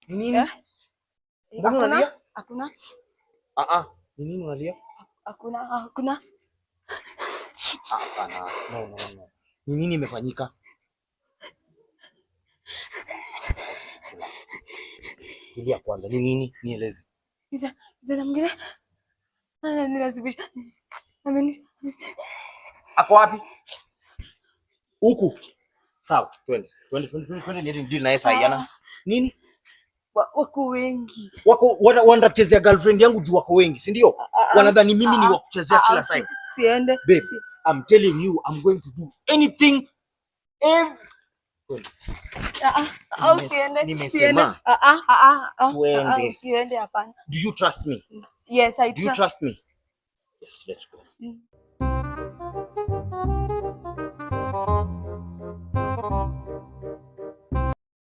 Nini? Mbona unalia? Hakuna. Ni nini unalia? Hakuna. Hapana. No. Ni nini imefanyika? Tulia kwanza. Ni nini? Nieleze. Zana mwingine. Nilazibisha. Ako wapi? Huku. Sawa, twende ndio na yesa yana. Nini? Wako wengi. Wanaenda kuchezea girlfriend yangu juu wako wengi, si ndio? Wanadhani mimi ni wa kuchezea kila saa. Siende. Babe, I'm telling you I'm going to do anything. Siende. Nimesema. Twende. Siende hapana. Do you trust me? Yes, I do. You trust me? Yes, let's go.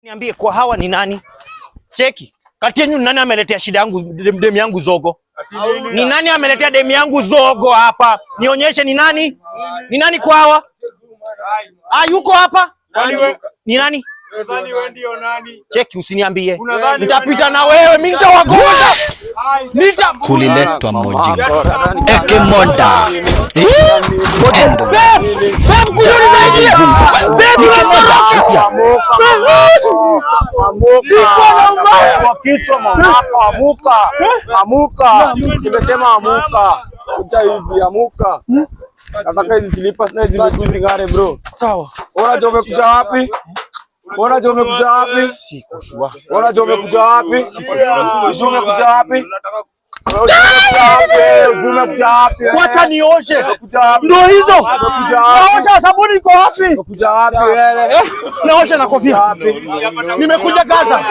Niambie kwa hawa ni nani? Cheki. Kati yenu nani ameletea shida yangu demu yangu zogo? Ni nani ameletea demu yangu zogo hapa? Nionyeshe ni nani? Ni nani kwa hawa? Yuko hapa? Ni nani? Unadhani wewe ndio nani? Cheki usiniambie. Nitapita na wewe, mimi nitawagonga. Kuliletwa Moji. Ekemonda. Amuka. Nimesema amuka. Kuja hivi amuka. Nataka hizi slippers na hizi miguu zingare bro. Sawa. Unajua umekuja wapi? Siko shua. Unajua umekuja wapi? Wacha nioshe. Ndio hizo. Naosha, sabuni iko wapi? Naosha na kofia. Nimekuja Gaza.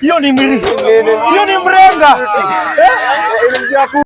Hiyo ni mwili. Hiyo ni mrenga.